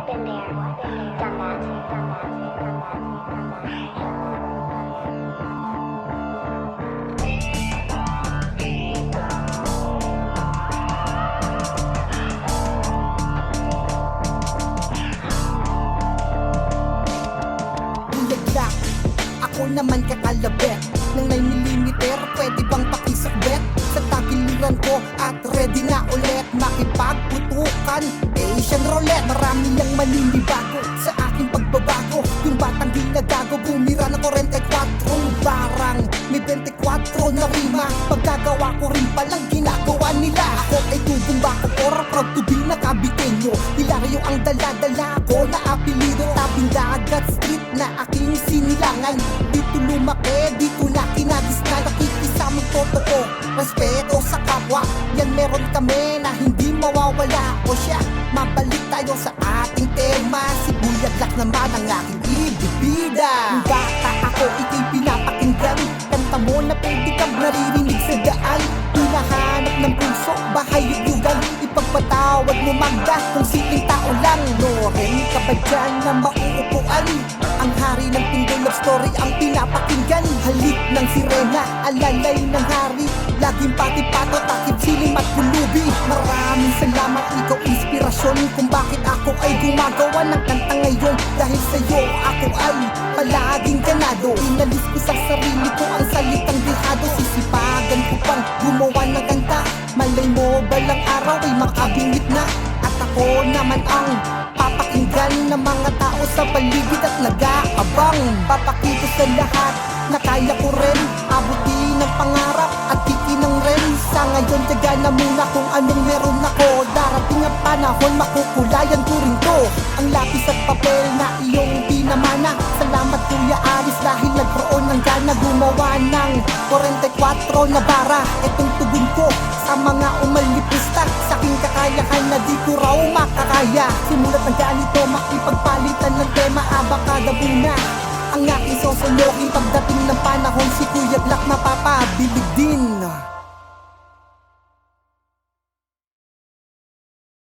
been there, done that, done that, done that, done that. Bulagla, ako naman kakalabet ng 9mm, pwede bang pakisakbet sa tagiliran ko at ready na ulit makipagputukan. Asian roulette, marami lang maninibago sa aking pagbabago. Yung batang ginagago, bumira na 44 barang may 24 na rima. Pagkagawa ko rin palang ginagawa nila. Ako ay tubong bako or proud to be nakabitenyo. Hilaryo ang dala-dala ko na apelido. Tabing dagat street na aking sinilangan. Dito lumaki, dito na kinagis na nakikisamang totoo. Respeto sa kapwa, yan meron kami na hindi mawawala. O siya, mabalik tayo sa ating tema. Si Bulagla naman ang aking ibibida. Kung bata ako, ika'y pinapakinggan. Kanta mo na pwede kang naririnig sa daan. Hinahanap ng puso, bahayugan. Ipagpatawad mo magda kung siling tao lang. Loren ka ba dyan na mauupuan? Ang hari ng Pindol Love Story ang pinapakinggan. Halik ng sirena, alalay ng hari. Laging pati-pato, takip siling at pulubi. Maraming salamat, ikaw inspirasyon kung bakit ako ay gumagawa ng kanta ngayon. Dahil sa'yo ako ay palaging ganado. Inalis ko sa sarili ko ang salitang dehado. Sisipagan ko pang gumawa ng kanta. Malay mo balang araw ay makabingit na. At ako naman ang papakinggan ng mga tao sa paligid at nag-aabang. Papakita sa lahat na kaya ko rin abutin ng pangarap at tikinang rin. Sa ngayon tiyaga na muna kung anong meron ako. Darating ang panahon makukulayan ko rin to. Ang lapis at papel na iyong pinamana. Salamat Kuya Aris dahil nagkaroon ng gana gumawa ng 44 na bara. Itong tugon ko sa mga umalipista. Sa aking kakayahan na di ko raw makakaya. Simulat ng ganito makipagpalitan ng tema. Abakada muna ang aking sosologin. Pagdating ng panahon si Kuya Black mapapabilig din.